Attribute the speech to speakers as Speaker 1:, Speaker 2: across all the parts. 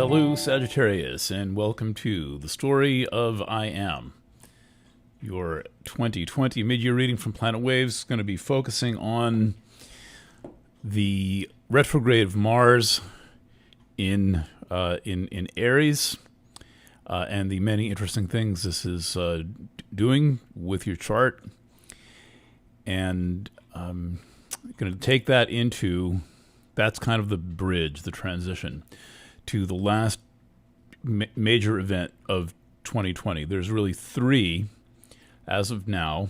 Speaker 1: Hello, Sagittarius, and welcome to the story of I Am. Your 2020 mid-year reading from Planet Waves is going to be focusing on the retrograde of Mars in Aries and the many interesting things this is doing with your chart, and I'm going to take that into. That's kind of the bridge, the transition to the last major event of 2020. There's really three, as of now,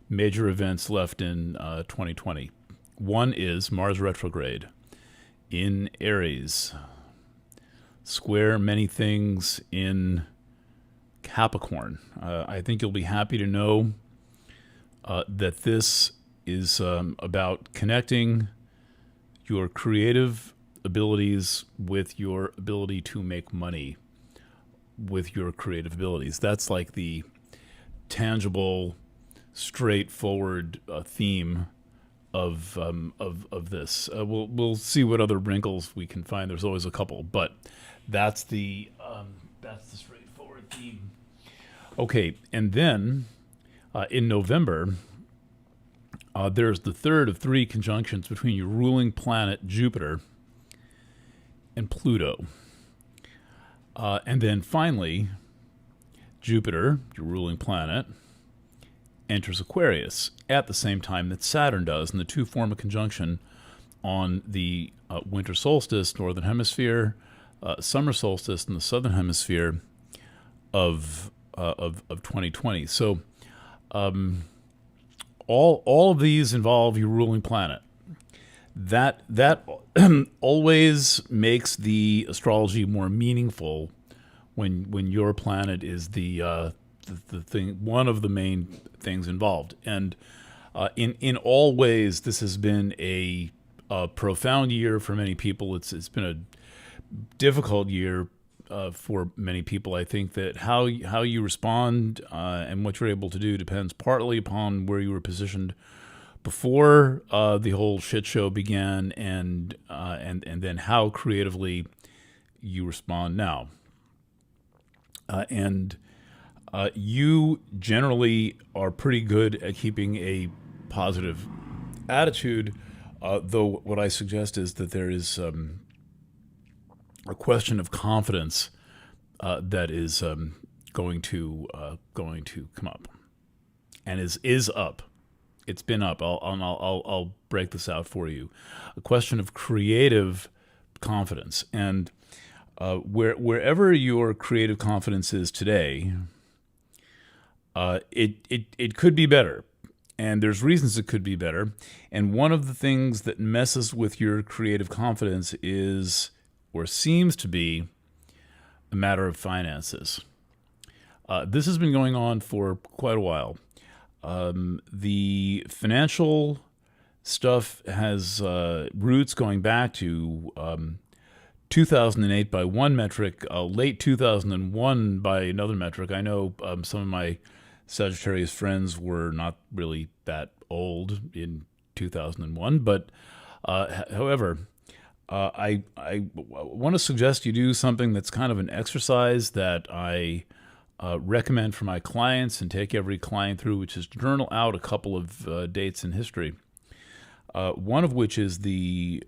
Speaker 1: major events left in 2020. One is Mars retrograde in Aries, square many things in Capricorn. I think you'll be happy to know that this is about connecting your creative abilities with your ability to make money with your creative abilities. That's like the tangible, straightforward theme of this. We'll see what other wrinkles we can find. There's always a couple, but that's the straightforward theme. Okay, and then in November. There's the third of three conjunctions between your ruling planet, Jupiter, and Pluto. And then finally, Jupiter, your ruling planet, enters Aquarius at the same time that Saturn does, and the two form a conjunction on the winter solstice, northern hemisphere, summer solstice in the southern hemisphere of 2020. So, all of these involve your ruling planet. That always makes the astrology more meaningful when your planet is the thing, one of the main things involved. And in all ways, this has been a profound year for many people. It's been a difficult year for many people. I think that how you respond and what you're able to do depends partly upon where you were positioned before the whole shit show began, and then how creatively you respond now. And you generally are pretty good at keeping a positive attitude, though what I suggest is that there is a question of confidence that is going to come up, and is up. It's been up. I'll break this out for you. A question of creative confidence, and wherever your creative confidence is today, it could be better, and there's reasons it could be better. And one of the things that messes with your creative confidence is, or seems to be, a matter of finances. This has been going on for quite a while. The financial stuff has roots going back to 2008 by one metric, late 2001 by another metric. I know some of my Sagittarius friends were not really that old in 2001, but however, I want to suggest you do something that's kind of an exercise that I recommend for my clients and take every client through, which is journal out a couple of dates in history. One of which is the,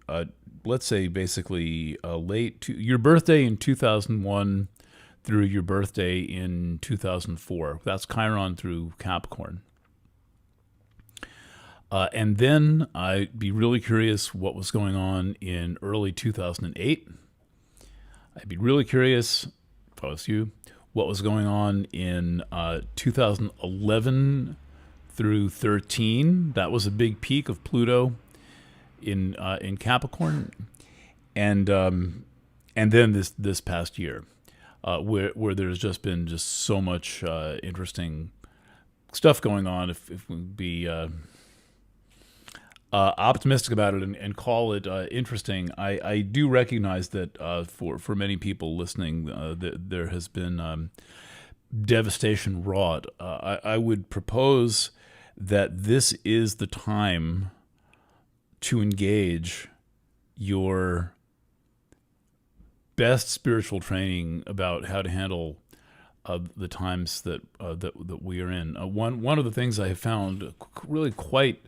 Speaker 1: let's say basically your birthday in 2001 through your birthday in 2004. That's Chiron through Capricorn. And then I'd be really curious what was going on in early 2008. I'd be really curious, if I was you, what was going on in 2011 through 13. That was a big peak of Pluto in Capricorn, and then this past year, where there's just been so much interesting stuff going on. If we be optimistic about it and call it interesting. I do recognize that for many people listening, there has been devastation wrought. I would propose that this is the time to engage your best spiritual training about how to handle the times that we are in. One of the things I have found really quite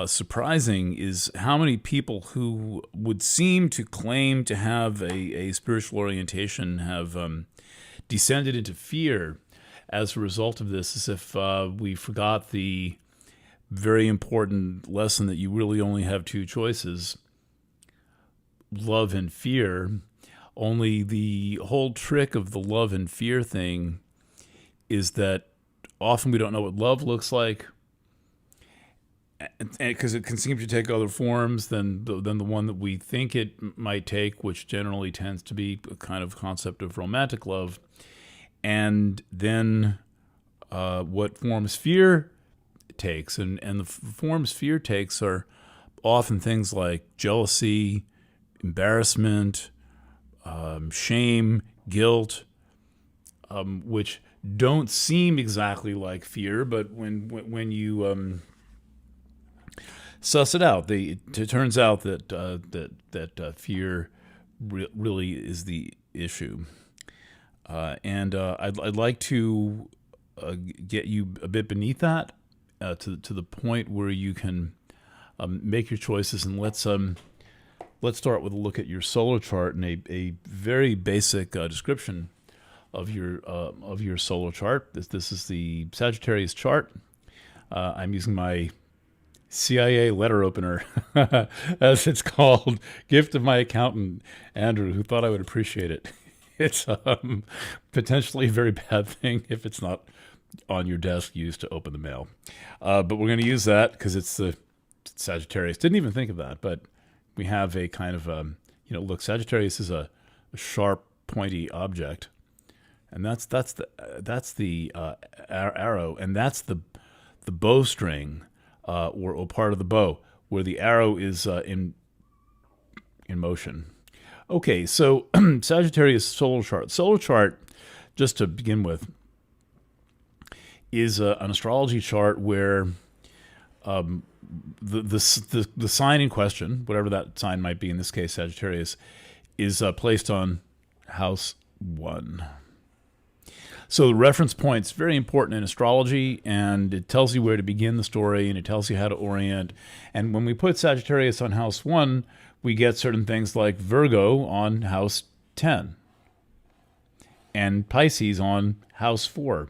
Speaker 1: surprising is how many people who would seem to claim to have a spiritual orientation have descended into fear as a result of this, as if we forgot the very important lesson that you really only have two choices: love and fear. Only the whole trick of the love and fear thing is that often we don't know what love looks like, and because it can seem to take other forms than the one that we think it might take, which generally tends to be a kind of concept of romantic love. And then what forms fear takes, and the forms fear takes are often things like jealousy, embarrassment, shame, guilt, which don't seem exactly like fear, but when you suss it out, it turns out that fear really is the issue. And I'd like to get you a bit beneath that, to the point where you can make your choices. And let's start with a look at your solar chart and a very basic description of your solar chart. This is the Sagittarius chart. I'm using my CIA letter opener, as it's called, gift of my accountant Andrew, who thought I would appreciate it. It's potentially a very bad thing if it's not on your desk used to open the mail. But we're going to use that because it's the Sagittarius. Didn't even think of that, but we have a kind of, look, Sagittarius is a sharp, pointy object, and that's the arrow, and that's the bowstring, or part of the bow, where the arrow is in motion. Okay, so Sagittarius solar chart. Solar chart, just to begin with, is an astrology chart where the sign in question, whatever that sign might be, in this case Sagittarius, is placed on house 1. So the reference point's very important in astrology, and it tells you where to begin the story, and it tells you how to orient. And when we put Sagittarius on house 1, we get certain things like Virgo on house 10 and Pisces on house 4.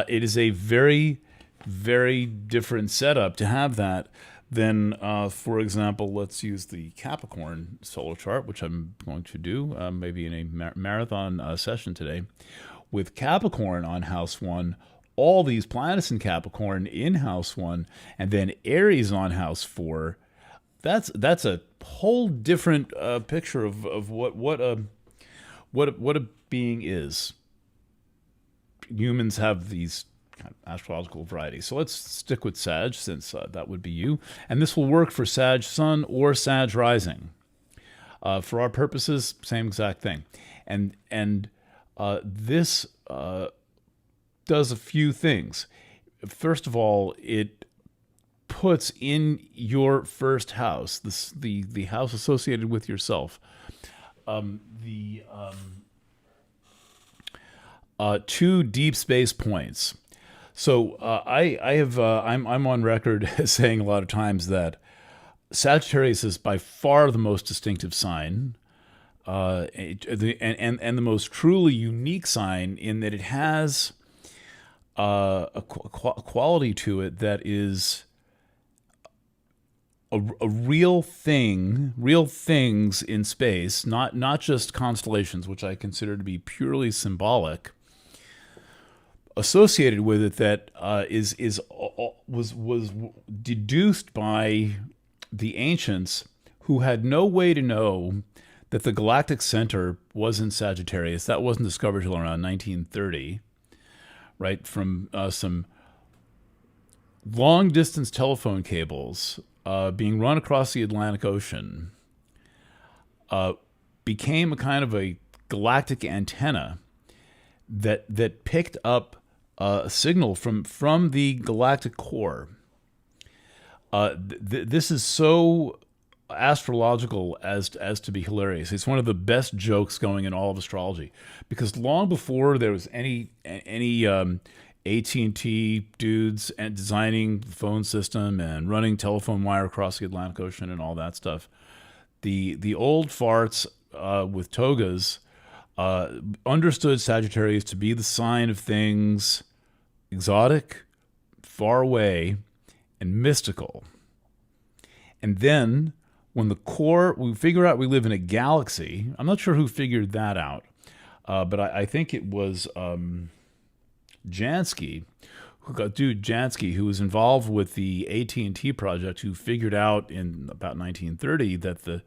Speaker 1: It is a very, very different setup to have that than, for example, let's use the Capricorn solar chart, which I'm going to do maybe in a marathon session today. With Capricorn on house 1, all these planets in Capricorn in house 1, and then Aries on house 4, that's a whole different picture of what a being is. Humans have these kind of astrological varieties. So let's stick with Sag, since that would be you. And this will work for Sag Sun or Sag Rising. For our purposes, same exact thing. And this does a few things. First of all, it puts in your first house, the house associated with yourself, two deep space points. So I'm on record as saying a lot of times that Sagittarius is by far the most distinctive sign, and the most truly unique sign, in that it has a quality to it that is a real thing, real things in space, not just constellations, which I consider to be purely symbolic, associated with it, that was deduced by the ancients, who had no way to know that the galactic center was in Sagittarius. That wasn't discovered until around 1930, right? From some long-distance telephone cables being run across the Atlantic Ocean, became a kind of a galactic antenna that picked up a signal from the galactic core. This is so astrological as to be hilarious. It's one of the best jokes going in all of astrology, because long before there was any AT&T dudes and designing the phone system and running telephone wire across the Atlantic Ocean and all that stuff, the old farts with togas understood Sagittarius to be the sign of things exotic, far away, and mystical. And then when we figure out we live in a galaxy, I'm not sure who figured that out, but I think it was Jansky, Jansky, who was involved with the AT&T project, who figured out in about 1930 that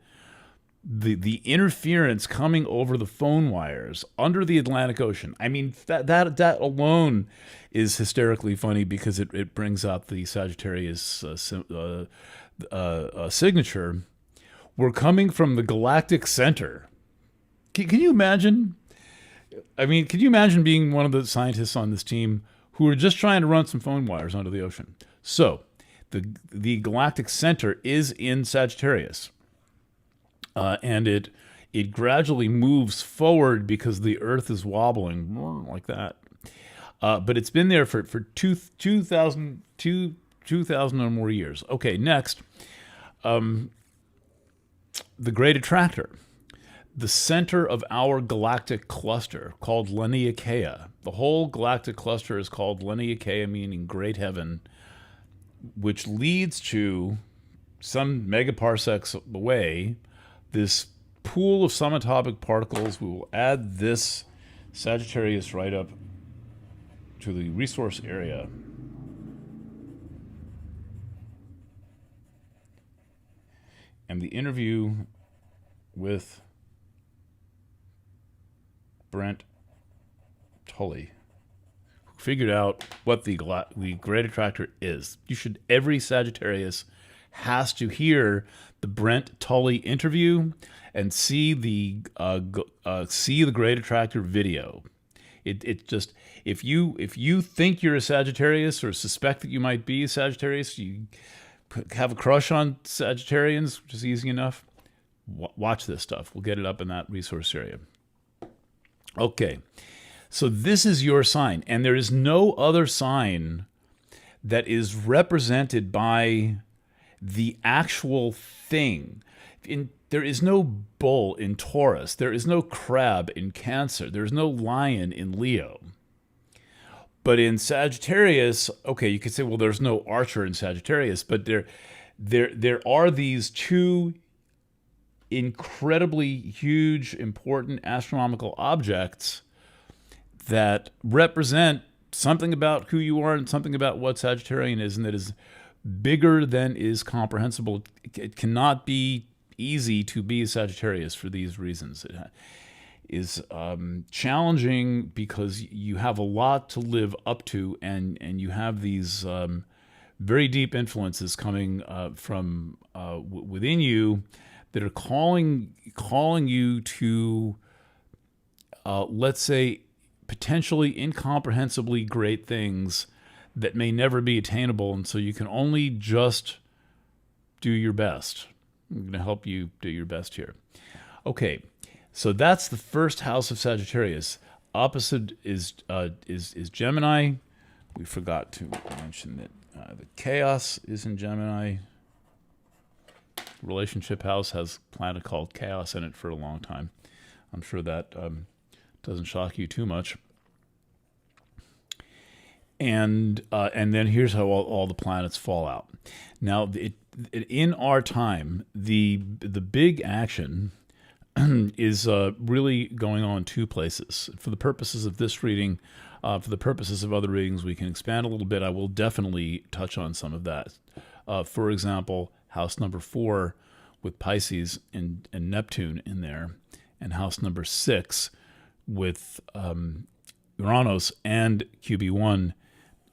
Speaker 1: the interference coming over the phone wires under the Atlantic Ocean. I mean, that alone is hysterically funny, because it brings out the Sagittarius signature. We're coming from the galactic center. Can you imagine? I mean, can you imagine being one of the scientists on this team who are just trying to run some phone wires under the ocean? So the galactic center is in Sagittarius. And it gradually moves forward because the Earth is wobbling like that. But it's been there for 2,000 or more years. Okay, next, the Great Attractor, the center of our galactic cluster called Laniakea. The whole galactic cluster is called Laniakea, meaning Great Heaven, which leads to some megaparsecs away this pool of subatomic particles. We will add this Sagittarius right up to the resource area. And the interview with Brent Tully, who figured out what the Great Attractor is. Every Sagittarius has to hear the Brent Tully interview and see the Great Attractor video. It just, if you think you're a Sagittarius or suspect that you might be a Sagittarius, you have a crush on Sagittarians, which is easy enough, watch this stuff. We'll get it up in that resource area. Okay, so this is your sign, and there is no other sign that is represented by the actual thing. There is no bull in Taurus. There is no crab in Cancer. There is no lion in Leo. But in Sagittarius, okay, you could say, well, there's no Archer in Sagittarius, but there are these two incredibly huge, important astronomical objects that represent something about who you are and something about what Sagittarian is, and that is bigger than is comprehensible. It cannot be easy to be a Sagittarius for these reasons. It is challenging because you have a lot to live up to, and you have these very deep influences coming from within you that are calling you to, let's say, potentially incomprehensibly great things that may never be attainable, and so you can only just do your best. I'm going to help you do your best here. Okay, so that's the first house of Sagittarius. Opposite is Gemini. We forgot to mention that the Chaos is in Gemini. Relationship house has a planet called Chaos in it for a long time. I'm sure that doesn't shock you too much. And then here's how all the planets fall out. Now, in our time, the big action is really going on two places. For the purposes of this reading, for the purposes of other readings, we can expand a little bit. I will definitely touch on some of that. For example, house number 4 with Pisces and Neptune in there, and house number 6 with Uranus and QB1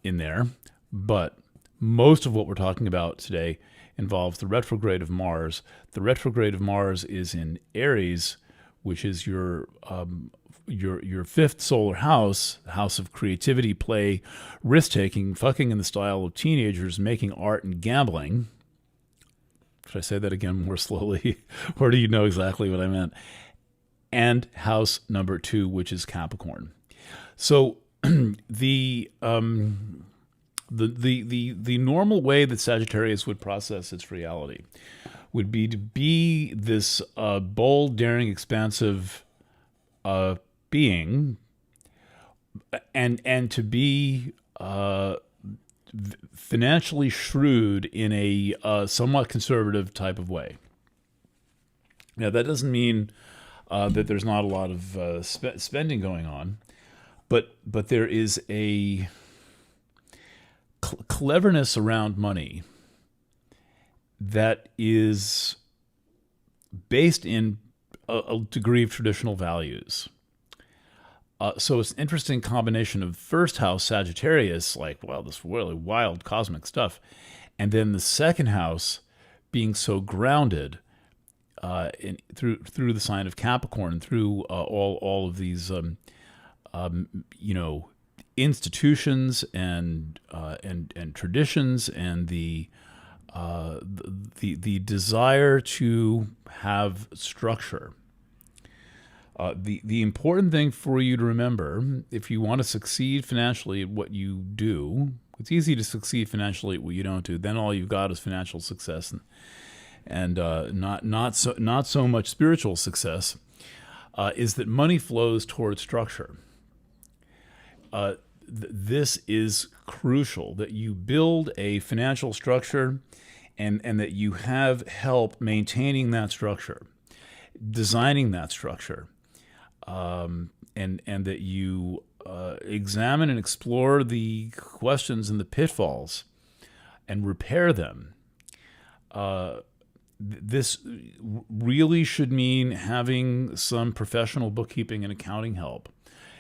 Speaker 1: in there. But most of what we're talking about today involves the retrograde of Mars. The retrograde of Mars is in Aries, which is your fifth solar house, the house of creativity, play, risk-taking, fucking in the style of teenagers, making art, and gambling. Should I say that again more slowly? Or do you know exactly what I meant? And house number 2, which is Capricorn. So the normal way that Sagittarius would process its reality would be to be this bold, daring, expansive being, and to be financially shrewd in a somewhat conservative type of way. Now, that doesn't mean that there's not a lot of spending going on, but there is a cleverness around money that is based in a degree of traditional values. So it's an interesting combination of first house Sagittarius, like, well, this really wild cosmic stuff, and then the second house being so grounded through the sign of Capricorn, through all of these institutions and traditions, and the desire to have structure. The important thing for you to remember, if you want to succeed financially at what you do, it's easy to succeed financially at what you don't do. Then all you've got is financial success, and not so much spiritual success. Is that money flows towards structure. This is crucial, that you build a financial structure, and that you have help maintaining that structure, designing that structure. And that you examine and explore the questions and the pitfalls and repair them. This really should mean having some professional bookkeeping and accounting help.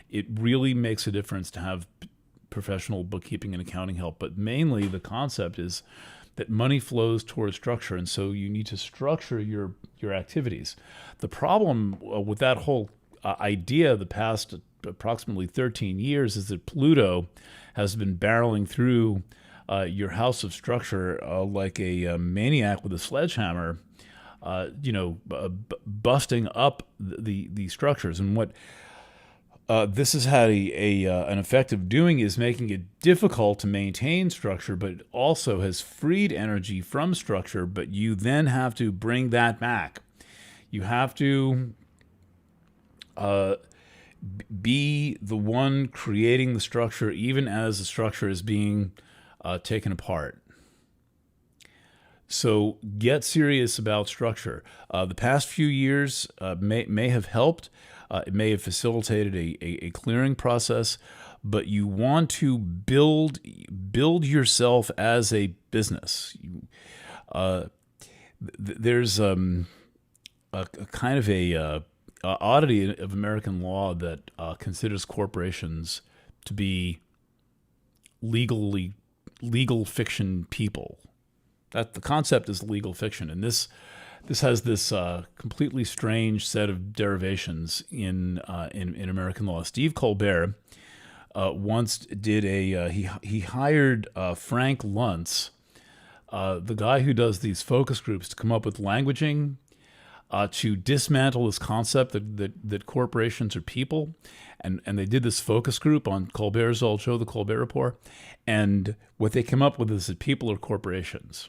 Speaker 1: It really makes a difference to have professional bookkeeping and accounting help, but mainly the concept is that money flows towards structure, and so you need to structure your activities. The problem with that whole idea the past approximately 13 years is that Pluto has been barreling through your house of structure like a maniac with a sledgehammer, busting up the structures. And what this has had an effect of doing is making it difficult to maintain structure, but also has freed energy from structure, but you then have to bring that back. You have to be the one creating the structure, even as the structure is being taken apart. So get serious about structure. The past few years may have helped. It may have facilitated a clearing process, but you want to build yourself as a business. There's a kind of a oddity of American law that considers corporations to be legal fiction people. That the concept is legal fiction, and this has this completely strange set of derivations in American law. Steve Colbert once did he hired Frank Luntz, the guy who does these focus groups, to come up with languaging to dismantle this concept that corporations are people. And they did this focus group on Colbert's old show, The Colbert Report. And what they came up with is that people are corporations.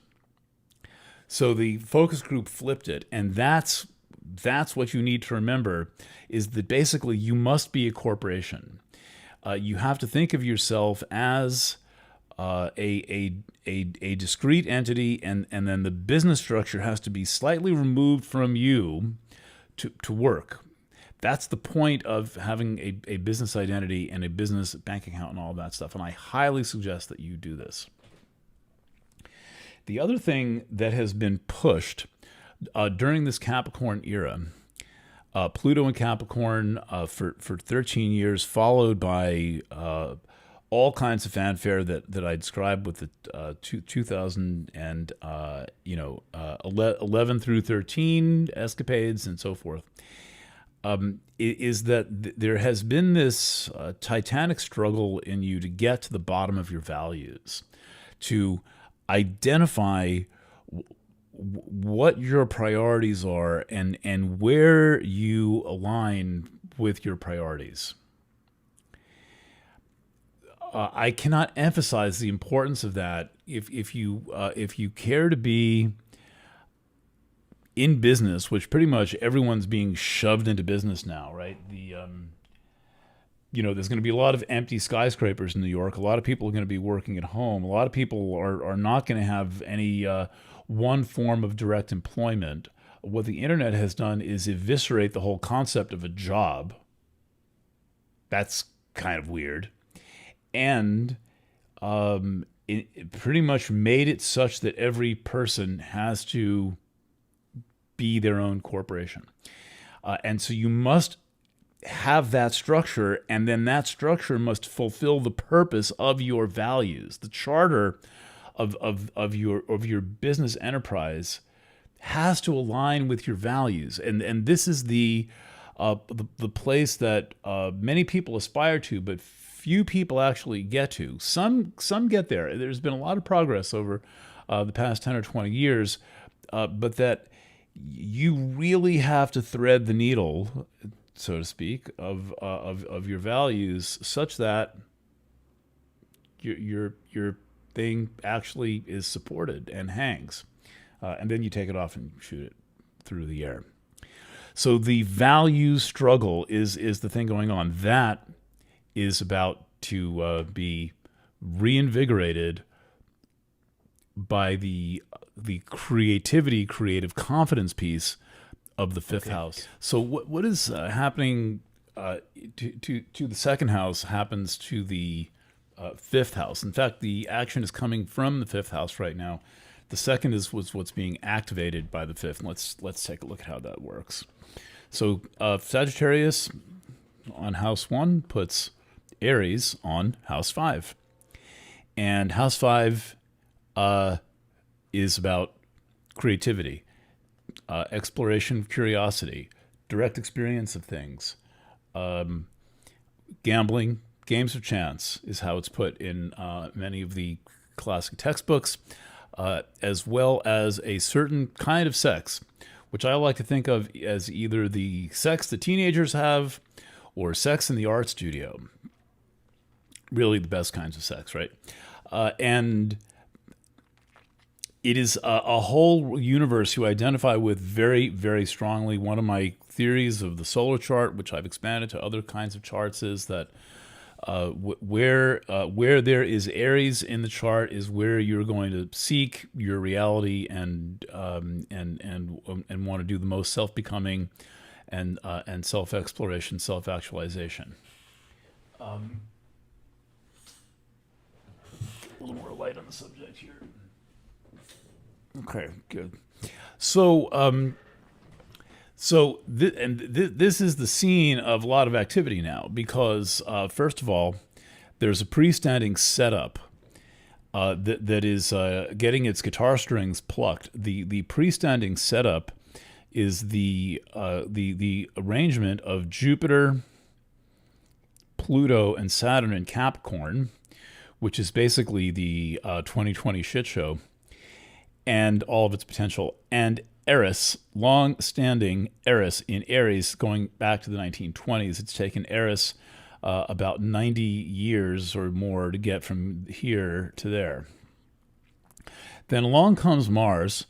Speaker 1: So the focus group flipped it. And that's what you need to remember, is that basically you must be a corporation. You have to think of yourself as a discrete entity, and then the business structure has to be slightly removed from you to work. That's the point of having a business identity and a business bank account and all of that stuff. And I highly suggest that you do this. The other thing that has been pushed during this Capricorn era, Pluto in Capricorn for 13 years, followed by all kinds of fanfare that I described with the 2011 through 13 escapades and so forth, is that there has been this titanic struggle in you to get to the bottom of your values, to identify what your priorities are and where you align with your priorities. I cannot emphasize the importance of that. If you care to be in business, which pretty much everyone's being shoved into business now, right? There's going to be a lot of empty skyscrapers in New York. A lot of people are going to be working at home. A lot of people are not going to have any one form of direct employment. What the internet has done is eviscerate the whole concept of a job. That's kind of weird. And it pretty much made it such that every person has to be their own corporation. And so you must have that structure, and then that structure must fulfill the purpose of your values. The charter of your business enterprise has to align with your values, and this is the place that many people aspire to, but few people actually get to. Some get there. There's been a lot of progress over the past 10 or 20 years, but that you really have to thread the needle, so to speak, of your values, such that your thing actually is supported and hangs, and then you take it off and shoot it through the air. So the value struggle is the thing going on. That is about to be reinvigorated by the creative confidence piece of the fifth house. So what is happening to the second house happens to the fifth house. In fact, the action is coming from the fifth house right now. The second is what's being activated by the fifth. And let's take a look at how that works. So Sagittarius on house 1 puts Aries on house 5. And house 5 is about creativity, exploration, curiosity, direct experience of things, gambling, games of chance is how it's put in many of the classic textbooks, as well as a certain kind of sex, which I like to think of as either the sex the teenagers have or sex in the art studio. Really the best kinds of sex, right? And it is a whole universe you identify with very, very strongly. One of my theories of the solar chart, which I've expanded to other kinds of charts, is that where there is Aries in the chart is where you're going to seek your reality and want to do the most self-becoming and self-exploration, self-actualization. A little more light on the subject here. Okay, good. So, this is the scene of a lot of activity now because, first of all, there's a pre-standing setup that is getting its guitar strings plucked. The pre-standing setup is the arrangement of Jupiter, Pluto, and Saturn in Capricorn, which is basically the 2020 shit show, and all of its potential, and Eris, long-standing Eris in Aries, going back to the 1920s. It's taken Eris about 90 years or more to get from here to there. Then along comes Mars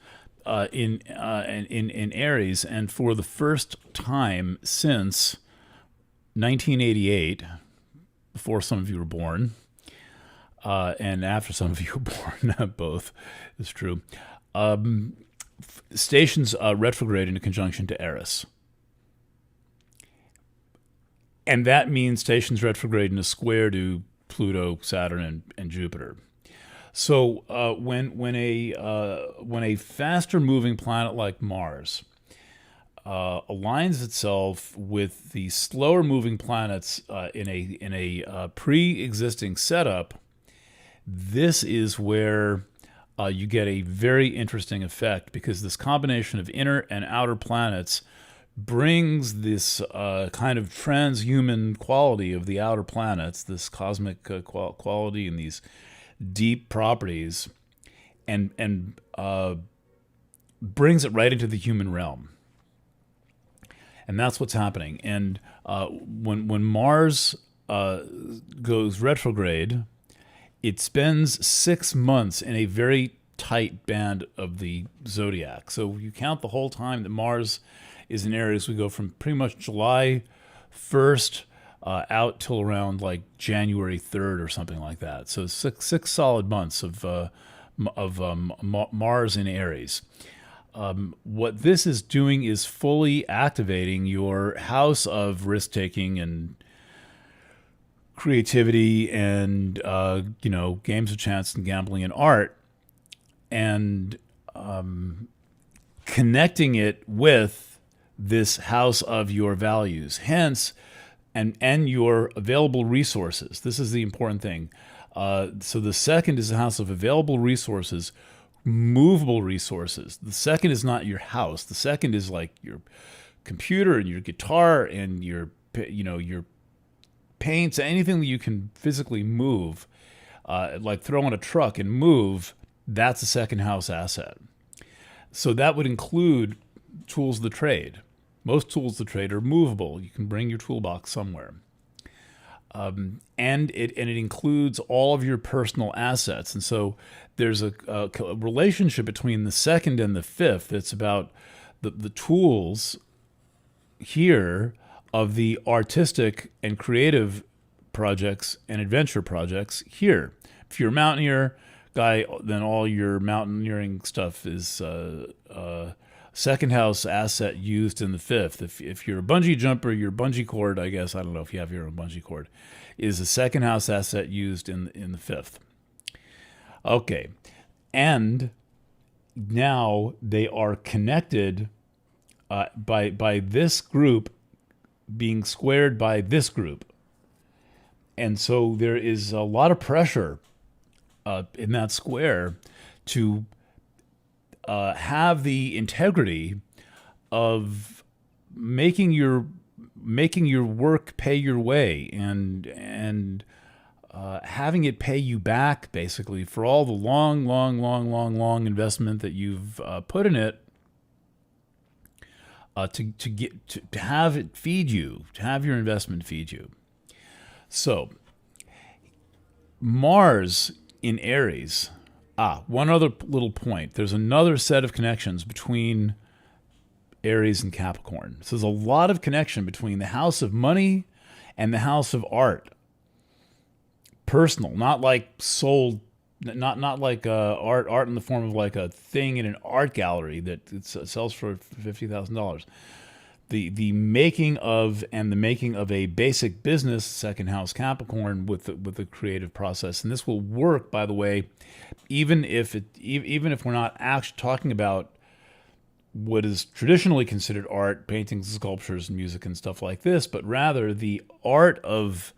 Speaker 1: in Aries, and for the first time since 1988, before some of you were born, and after some of you were born, both is true. Stations retrograde into conjunction to Eris. And that means stations retrograde in a square to Pluto, Saturn, and Jupiter. So when a faster moving planet like Mars aligns itself with the slower moving planets in a pre-existing setup, this is where you get a very interesting effect, because this combination of inner and outer planets brings this kind of transhuman quality of the outer planets, this cosmic quality and these deep properties, and brings it right into the human realm. And that's what's happening. And when Mars goes retrograde, it spends 6 months in a very tight band of the zodiac. So you count the whole time that Mars is in Aries, we go from pretty much July 1st out till around like January 3rd or something like that. So six solid months of Mars in Aries. What this is doing is fully activating your house of risk-taking and creativity and, games of chance and gambling and art, and connecting it with this house of your values. Hence, and your available resources. This is the important thing. So the second is the house of available resources, movable resources. The second is not your house. The second is like your computer and your guitar and your paints, anything that you can physically move, like throw on a truck and move. That's a second house asset. So that would include tools of the trade. Most tools of the trade are movable. You can bring your toolbox somewhere. And it includes all of your personal assets. And so there's a relationship between the second and the fifth. It's about the tools here of the artistic and creative projects and adventure projects here. If you're a mountaineer guy, then all your mountaineering stuff is second house asset used in the fifth. If you're a bungee jumper, your bungee cord, I guess, I don't know if you have your own bungee cord, is a second house asset used in the fifth. Okay. And now they are connected by this group being squared by this group. And so there is a lot of pressure in that square to have the integrity of making your work pay your way and having it pay you back, basically, for all the long investment that you've put in it, to have it feed you, to have your investment feed you. So Mars in Aries. One other little point. There's another set of connections between Aries and Capricorn. So there's a lot of connection between the house of money and the house of art. Personal, not like sold, not like art in the form of like a thing in an art gallery that it sells for $50,000. The making of a basic business, second house Capricorn, with the creative process. And this will work, by the way, even if we're not actually talking about what is traditionally considered art, paintings, sculptures, and music and stuff like this, but rather the art of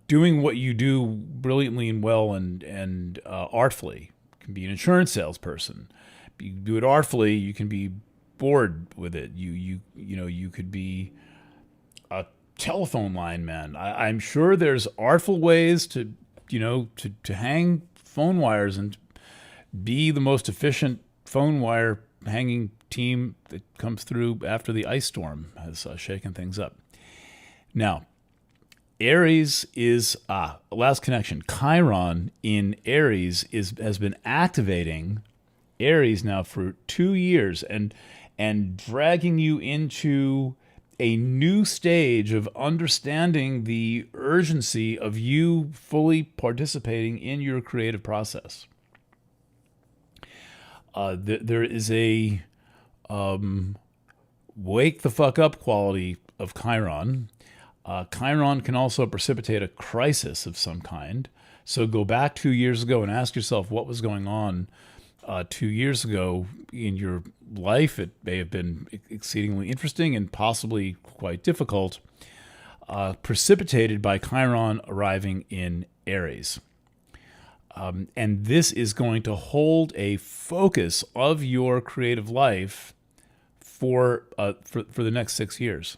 Speaker 1: doing what you do brilliantly and well and artfully. You can be an insurance salesperson. You do it artfully, you can be bored with it. You could be a telephone line man. I'm sure there's artful ways to hang phone wires and be the most efficient phone wire hanging team that comes through after the ice storm has shaken things up. Now, Aries is last connection. Chiron in Aries has been activating Aries now for 2 years and dragging you into a new stage of understanding the urgency of you fully participating in your creative process. There is a wake the fuck up quality of Chiron. Chiron can also precipitate a crisis of some kind. So go back 2 years ago and ask yourself what was going on 2 years ago in your life. It may have been exceedingly interesting and possibly quite difficult, precipitated by Chiron arriving in Aries. And this is going to hold a focus of your creative life for the next 6 years.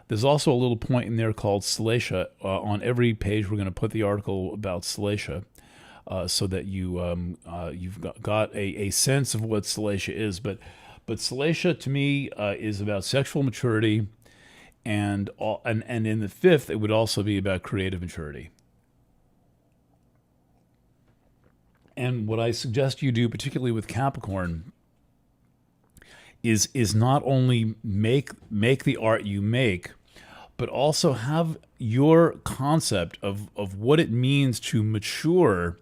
Speaker 1: There's also a little point in there called Salacia. On every page, we're going to put the article about Salacia. so that you've got a sense of what Salacia is. But Salacia to me is about sexual maturity, and in the fifth, it would also be about creative maturity. And what I suggest you do, particularly with Capricorn, is not only make the art you make, but also have your concept of what it means to mature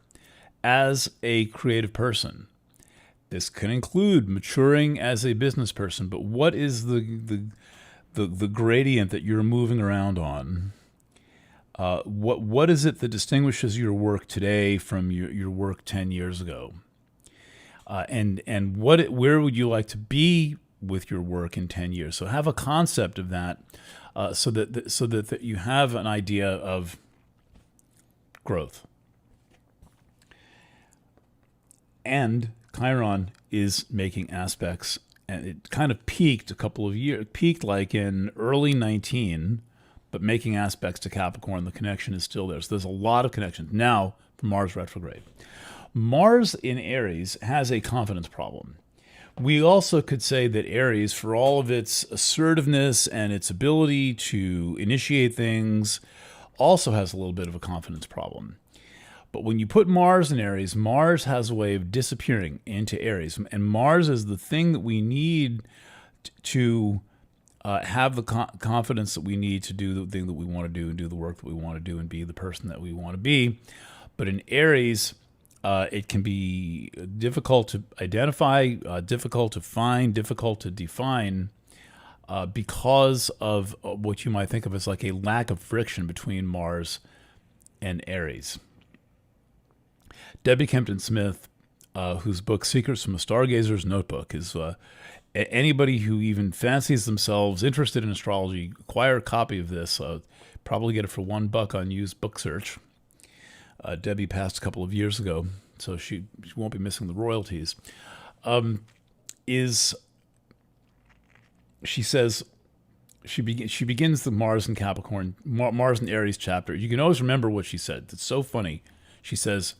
Speaker 1: as a creative person. This can include maturing as a business person, but what is the gradient that you're moving around on? What is it that distinguishes your work today from your work 10 years ago? And where would you like to be with your work in 10 years? So have a concept of that, so that you have an idea of growth. And Chiron is making aspects, and it kind of peaked a couple of years, peaked like in early 19, but making aspects to Capricorn. The connection is still there. So there's a lot of connections now from Mars retrograde. Mars in Aries has a confidence problem. We also could say that Aries, for all of its assertiveness and its ability to initiate things, also has a little bit of a confidence problem. But when you put Mars in Aries, Mars has a way of disappearing into Aries. And Mars is the thing that we need to have the confidence that we need to do the thing that we want to do, and do the work that we want to do, and be the person that we want to be. But in Aries, it can be difficult to identify, difficult to find, difficult to define, because of what you might think of as like a lack of friction between Mars and Aries. Debbie Kempton Smith, whose book Secrets from a Stargazer's Notebook is anybody who even fancies themselves interested in astrology, acquire a copy of this. Probably get it for $1 on used book search. Debbie passed a couple of years ago, so she won't be missing the royalties. She says she begins the Mars and Capricorn, Mars and Aries chapter. You can always remember what she said. It's so funny. She says,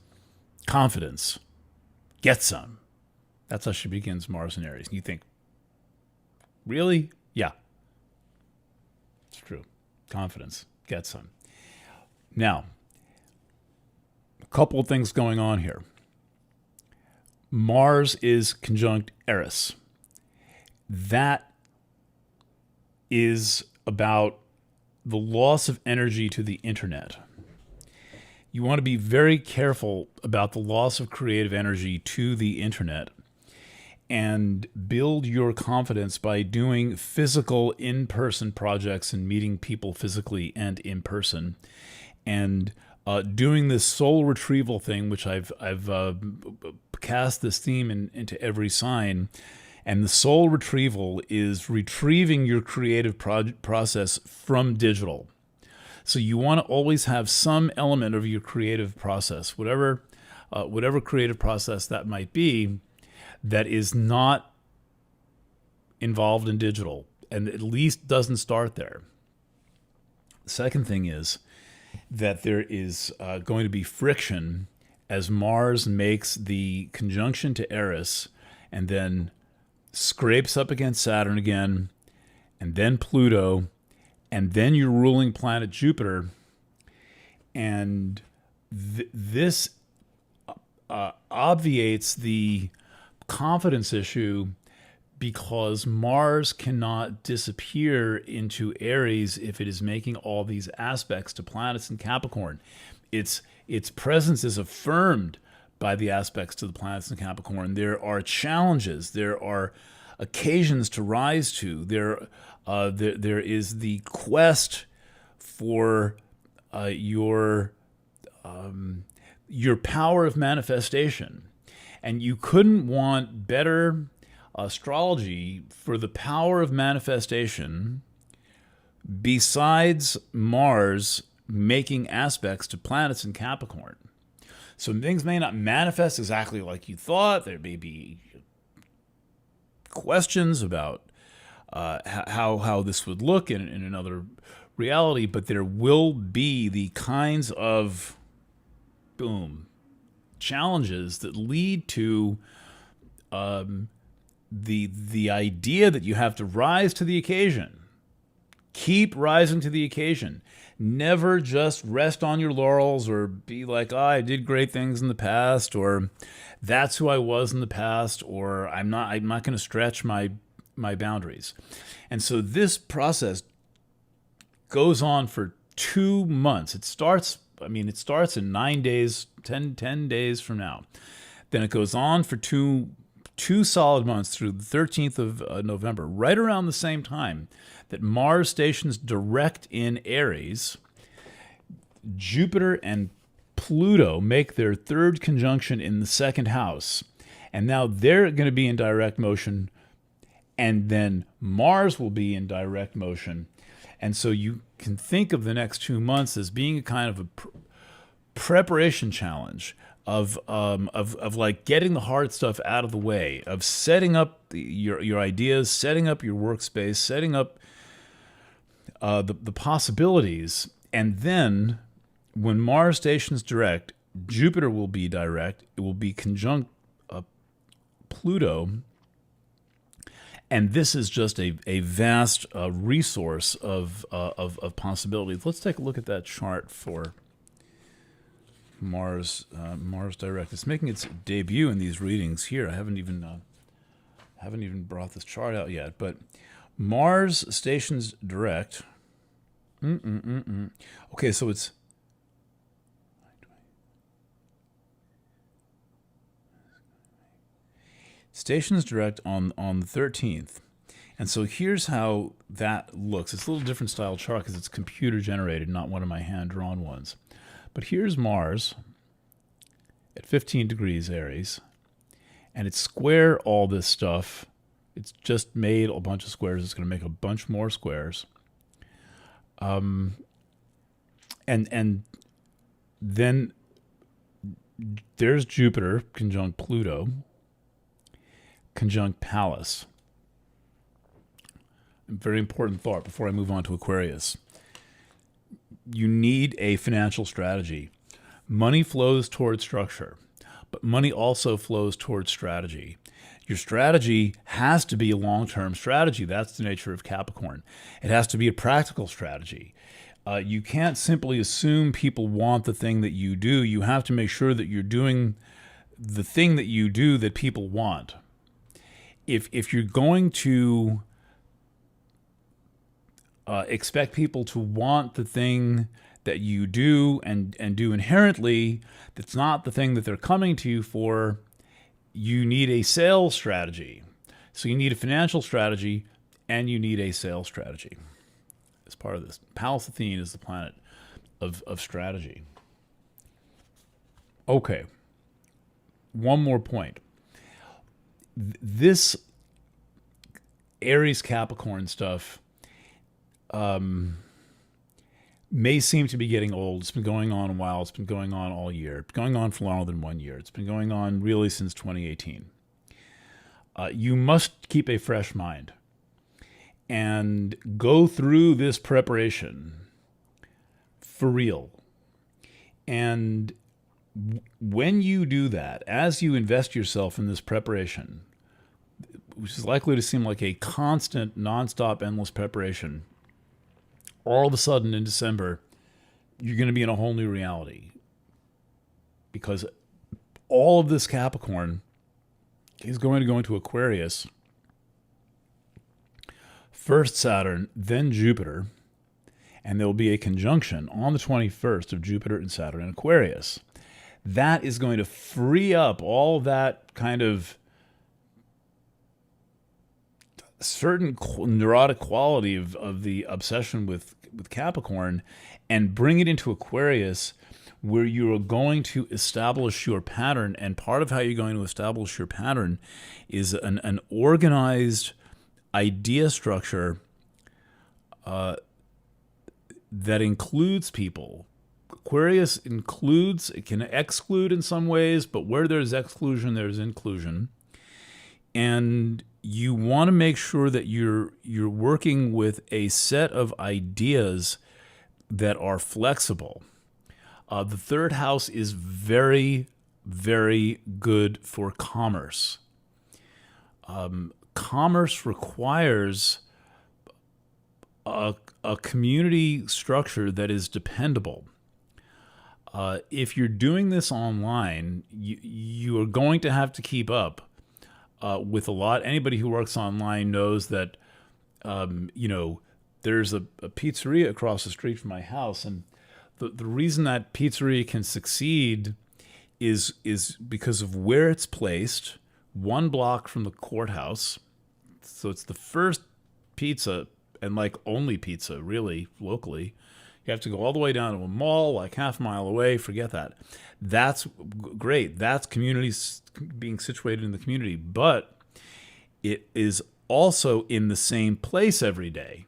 Speaker 1: confidence, get some. That's how she begins Mars and Aries. And you think, really? Yeah, it's true. Confidence, get some. Now, a couple of things going on here. Mars is conjunct Eris. That is about the loss of energy to the internet. You want to be very careful about the loss of creative energy to the internet, and build your confidence by doing physical in-person projects and meeting people physically and in person, and doing this soul retrieval thing, which I've cast this theme into every sign. And the soul retrieval is retrieving your creative process from digital. So you want to always have some element of your creative process, whatever creative process that might be, that is not involved in digital, and at least doesn't start there. The second thing is that there is going to be friction as Mars makes the conjunction to Eris, and then scrapes up against Saturn again, and then Pluto, and then your ruling planet Jupiter. And this obviates the confidence issue, because Mars cannot disappear into Aries if it is making all these aspects to planets in Capricorn. Its presence is affirmed by the aspects to the planets in Capricorn. There are challenges. There are occasions to rise to. There is the quest for your power of manifestation. And you couldn't want better astrology for the power of manifestation besides Mars making aspects to planets in Capricorn. So things may not manifest exactly like you thought. There may be questions about how this would look in another reality, but there will be the kinds of boom, challenges that lead to the idea that you have to rise to the occasion. Keep rising to the occasion. Never just rest on your laurels or be like, oh, I did great things in the past, or that's who I was in the past, or I'm not going to stretch my boundaries. And so this process goes on for 2 months. It starts in 9 days, 10 days from now. Then it goes on for two solid months through the 13th of November, right around the same time that Mars stations direct in Aries. Jupiter and Pluto make their third conjunction in the second house. And now they're going to be in direct motion, and then Mars will be in direct motion. And so you can think of the next 2 months as being a kind of a preparation challenge of like getting the hard stuff out of the way, of setting up your ideas, setting up your workspace, setting up the possibilities. And then when Mars stations direct, Jupiter will be direct. It will be conjunct Pluto. And this is just a vast resource of possibilities. Let's take a look at that chart for Mars direct. It's making its debut in these readings here. I haven't even brought this chart out yet. But Mars stations direct. Okay, so it's stations direct on the 13th. And so here's how that looks. It's a little different style chart because it's computer generated, not one of my hand-drawn ones. But here's Mars at 15 degrees Aries, and it's square all this stuff. It's just made a bunch of squares. It's going to make a bunch more squares. And then there's Jupiter conjunct Pluto, conjunct Pallas. A very important thought before I move on to Aquarius. You need a financial strategy. Money flows towards structure, but money also flows towards strategy. Your strategy has to be a long-term strategy. That's the nature of Capricorn. It has to be a practical strategy. You can't simply assume people want the thing that you do. You have to make sure that you're doing the thing that you do that people want. If you're going to expect people to want the thing that you do and do inherently, that's not the thing that they're coming to you for, you need a sales strategy. So you need a financial strategy and you need a sales strategy as part of this. Pallas Athene is the planet of strategy. Okay. One more point. This Aries Capricorn stuff may seem to be getting old. It's been going on a while. It's been going on all year. It's been going on for longer than 1 year. It's been going on really since 2018. You must keep a fresh mind and go through this preparation for real. And when you do that, as you invest yourself in this preparation, which is likely to seem like a constant, nonstop, endless preparation, all of a sudden in December, you're going to be in a whole new reality. Because all of this Capricorn is going to go into Aquarius. First Saturn, then Jupiter. And there will be a conjunction on the 21st of Jupiter and Saturn in Aquarius. That is going to free up all that kind of certain neurotic quality of the obsession with Capricorn and bring it into Aquarius, where you are going to establish your pattern. And part of how you're going to establish your pattern is an organized idea structure that includes people. Aquarius includes, it can exclude in some ways, but where there's exclusion, there's inclusion. And you want to make sure that you're working with a set of ideas that are flexible. The third house is very very good for commerce. Commerce requires a community structure that is dependable. If you're doing this online, you are going to have to keep up with a lot. Anybody who works online knows that, there's a pizzeria across the street from my house, and the reason that pizzeria can succeed is because of where it's placed, 1 block from the courthouse. So it's the first pizza and like only pizza really locally. You have to go all the way down to a mall, like half a mile away. Forget that. That's great. That's communities being situated in the community, but it is also in the same place every day.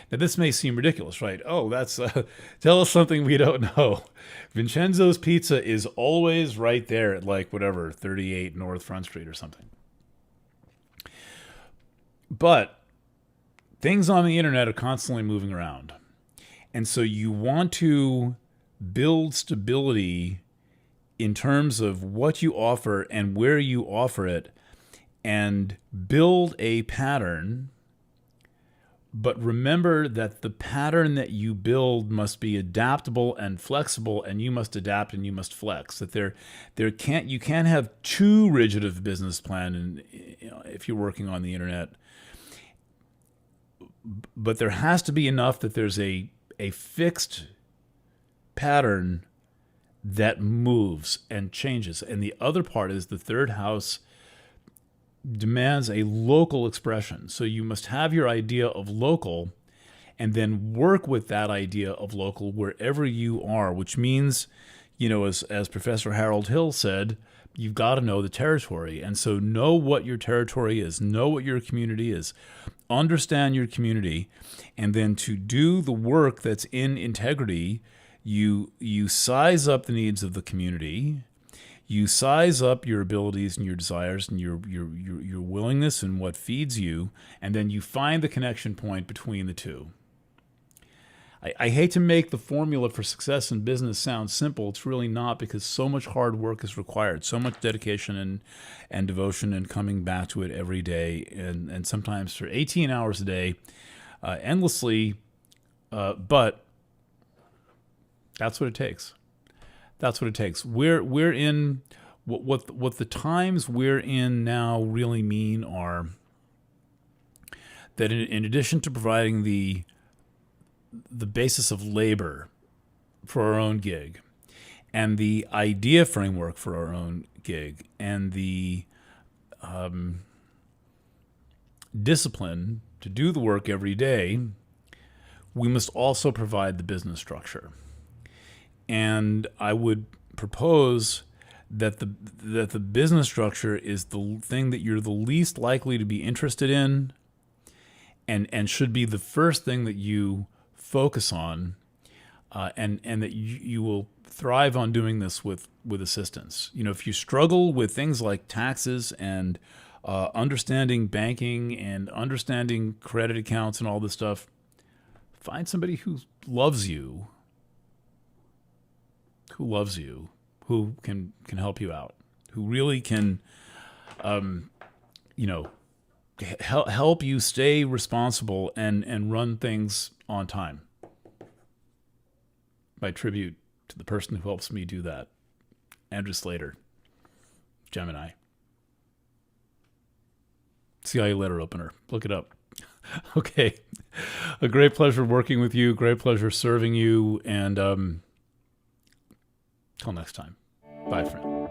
Speaker 1: Now, this may seem ridiculous, right? Oh, that's tell us something we don't know. Vincenzo's Pizza is always right there at like whatever 38 North Front Street or something. But things on the internet are constantly moving around. And so you want to build stability in terms of what you offer and where you offer it, and build a pattern. But remember that the pattern that you build must be adaptable and flexible, and you must adapt and you must flex. That you can't have too rigid of a business plan, and if you're working on the internet. But there has to be enough that there's a fixed pattern that moves and changes. And the other part is the third house demands a local expression. So you must have your idea of local and then work with that idea of local wherever you are, which means, as Professor Harold Hill said, you've got to know the territory. And so know what your territory is, know what your community is, understand your community, and then to do the work that's in integrity, you size up the needs of the community. You size up your abilities and your desires and your willingness and what feeds you, and then you find the connection point between the two. I hate to make the formula for success in business sound simple. It's really not, because so much hard work is required, so much dedication and devotion, and coming back to it every day, and sometimes for 18 hours a day, endlessly, but that's what it takes. That's what it takes. We're in what the times we're in now really mean are that in addition to providing the basis of labor for our own gig, and the idea framework for our own gig, and the discipline to do the work every day, we must also provide the business structure. And I would propose that the business structure is the thing that you're the least likely to be interested in, and should be the first thing that you focus on, and that you will thrive on doing this with assistance. If you struggle with things like taxes and understanding banking and understanding credit accounts and all this stuff, find somebody who loves you, who can help you out, who really can, help you stay responsible and run things on time. My tribute to the person who helps me do that, Andrew Slater, Gemini. CIA letter opener. Look it up. Okay. A great pleasure working with you. Great pleasure serving you. And till next time. Bye, friend.